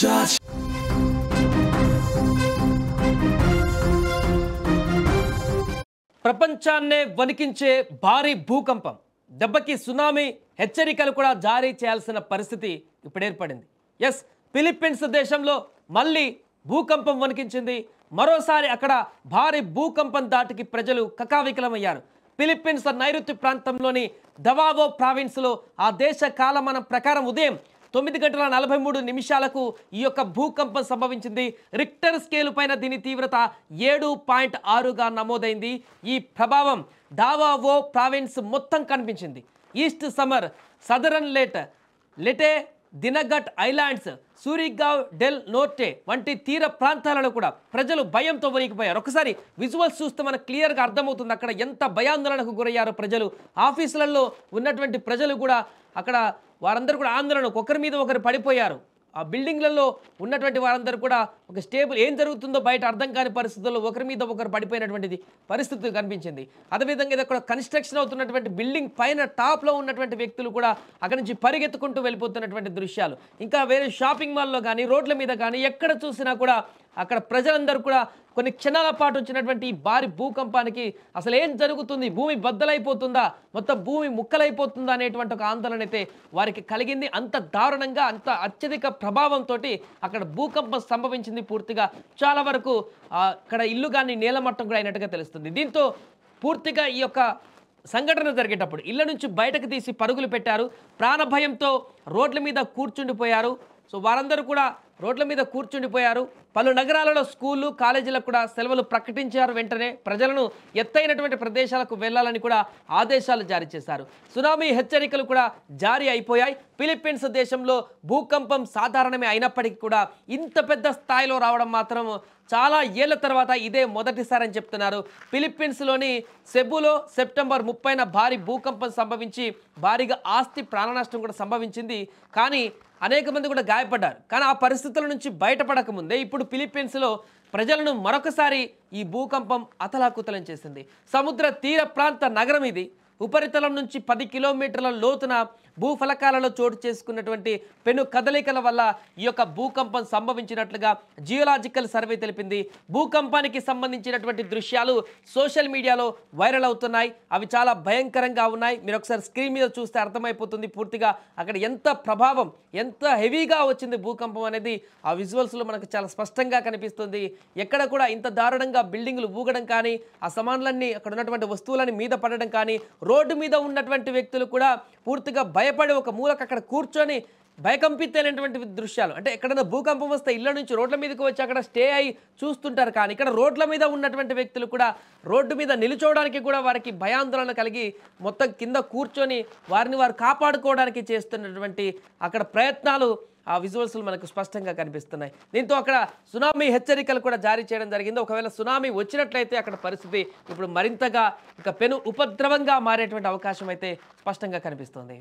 touch. ప్రపంచాన్నే వణికించే భారీ భూకంపం దెబ్బకి సునామీ హెచ్చరికలు కూడా జారీ చేయాల్సిన పరిస్థితి ఇప్పుడు ఏర్పడింది. ఎస్, ఫిలిప్పీన్స్ దేశంలో మళ్ళీ భూకంపం వణికించింది. మరోసారి అక్కడ భారీ భూకంపం దాటికి ప్రజలు కకావికలమయ్యారు. ఫిలిప్పీన్స్ నైరుతి ప్రాంతంలోని దవావో ప్రావిన్స్లో ఆ దేశ కాలమానం ప్రకారం ఉదయం 9:43 ఈ యొక్క భూకంపం సంభవించింది. రిక్టర్ స్కేలు పైన దీని తీవ్రత 7.6గా నమోదైంది. ఈ ప్రభావం దావావో ప్రావిన్స్ మొత్తం కనిపించింది. East Samar, southern లెటే, దినగట్ islands, సూరిగావ్ del నోర్టే వంటి తీర ప్రాంతాలలో కూడా ప్రజలు భయంతో వణికిపోయారు. ఒకసారి విజువల్స్ చూస్తే మనకు క్లియర్గా అర్థమవుతుంది అక్కడ ఎంత భయాందోళనకు గురయ్యారో ప్రజలు. ఆఫీసులలో ఉన్నటువంటి ప్రజలు కూడా అక్కడ వారందరూ కూడా ఆందోళనకు ఒకరి మీద ఒకరు పడిపోయారు. ఆ బిల్డింగ్లలో ఉన్నటువంటి వారందరూ కూడా ఒక స్టేబుల్ ఏం జరుగుతుందో బయట అర్థం కాని పరిస్థితుల్లో ఒకరి మీద ఒకరు పడిపోయినటువంటిది పరిస్థితి కనిపించింది. అదేవిధంగా ఇది అక్కడ కన్స్ట్రక్షన్ అవుతున్నటువంటి బిల్డింగ్ పైన టాప్లో ఉన్నటువంటి వ్యక్తులు కూడా అక్కడి నుంచి పరిగెత్తుకుంటూ వెళ్ళిపోతున్నటువంటి దృశ్యాలు. ఇంకా వేరే షాపింగ్ మాల్లో కానీ రోడ్ల మీద కానీ ఎక్కడ చూసినా కూడా అక్కడ ప్రజలందరూ కూడా కొన్ని క్షణాల పాటు వచ్చినటువంటి భారీ భూకంపానికి అసలు ఏం జరుగుతుంది, భూమి బద్దలైపోతుందా, మొత్తం భూమి ముక్కలైపోతుందా అనేటువంటి ఒక ఆందోళన అయితే వారికి కలిగింది. అంత దారుణంగా అంత అత్యధిక ప్రభావంతో అక్కడ భూకంపం సంభవించింది. పూర్తిగా చాలా వరకు అక్కడ ఇల్లు కానీ నేలమట్టం కూడా అయినట్టుగా తెలుస్తుంది. దీంతో పూర్తిగా ఈ యొక్క సంఘటన జరిగేటప్పుడు ఇళ్ల నుంచి బయటకు తీసి పరుగులు పెట్టారు. ప్రాణభయంతో రోడ్ల మీద కూర్చుండిపోయారు. సో వారందరూ కూడా రోడ్ల మీద కూర్చుండిపోయారు. పలు నగరాలలో స్కూళ్ళు, కాలేజీలకు కూడా సెలవులు ప్రకటించారు. వెంటనే ప్రజలను ఎత్తైనటువంటి ప్రదేశాలకు వెళ్లాలని కూడా ఆదేశాలు జారీ చేశారు. సునామీ హెచ్చరికలు కూడా జారీ అయిపోయాయి. ఫిలిప్పీన్స్ దేశంలో భూకంపం సాధారణమే అయినప్పటికీ కూడా ఇంత పెద్ద స్థాయిలో రావడం మాత్రం చాలా ఏళ్ల తర్వాత ఇదే మొదటిసారి అని చెప్తున్నారు. ఫిలిప్పీన్స్లోని సెబులో సెప్టెంబర్ 30న భారీ భూకంపం సంభవించి భారీగా ఆస్తి ప్రాణ నష్టం కూడా సంభవించింది. కానీ అనేక మంది కూడా గాయపడ్డారు. కానీ ఆ పరిస్థితుల నుంచి బయటపడకముందే ఇప్పుడు ఫిలిప్పీన్స్లో ప్రజలను మరొకసారి ఈ భూకంపం అతలాకుతలం చేసింది. సముద్ర తీర ప్రాంత నగరం ఇది. ఉపరితలం నుంచి 10 కిలోమీటర్ల లోతున భూఫలకాలలో చోటు చేసుకున్నటువంటి పెను కదలికల వల్ల ఈ యొక్క భూకంపం సంభవించినట్లుగా జియోలాజికల్ సర్వే తెలిపింది. భూకంపానికి సంబంధించినటువంటి దృశ్యాలు సోషల్ మీడియాలో వైరల్ అవుతున్నాయి. అవి చాలా భయంకరంగా ఉన్నాయి. మీరు ఒకసారి స్క్రీన్ మీద చూస్తే అర్థమైపోతుంది పూర్తిగా అక్కడ ఎంత ప్రభావం, ఎంత హెవీగా వచ్చింది భూకంపం అనేది ఆ విజువల్స్లో మనకు చాలా స్పష్టంగా కనిపిస్తుంది. ఎక్కడ కూడా ఇంత దారుణంగా బిల్డింగులు ఊగడం కానీ, ఆ సామాన్లన్నీ అక్కడ ఉన్నటువంటి వస్తువులని మీద పడడం కానీ, రోడ్డు మీద ఉన్నటువంటి వ్యక్తులు కూడా పూర్తిగా భయపడి ఒక మూలకు అక్కడ కూర్చొని భయకంపితైనటువంటి దృశ్యాలు. అంటే ఎక్కడైనా భూకంపం వస్తే ఇళ్ల నుంచి రోడ్ల మీదకి వచ్చి అక్కడ స్టే అయి చూస్తుంటారు. కానీ ఇక్కడ రోడ్ల మీద ఉన్నటువంటి వ్యక్తులు కూడా రోడ్డు మీద నిలుచోవడానికి కూడా వారికి భయాందోళన కలిగి మొత్తం కింద కూర్చొని వారిని వారు కాపాడుకోవడానికి చేస్తున్నటువంటి అక్కడ ప్రయత్నాలు ఆ విజువల్స్లు మనకు స్పష్టంగా కనిపిస్తున్నాయి. దీంతో అక్కడ సునామీ హెచ్చరికలు కూడా జారీ చేయడం జరిగింది. ఒకవేళ సునామీ వచ్చినట్లయితే అక్కడ పరిస్థితి ఇప్పుడు మరింతగా ఇక పెను ఉపద్రవంగా మారేటువంటి అవకాశం అయితే స్పష్టంగా కనిపిస్తుంది.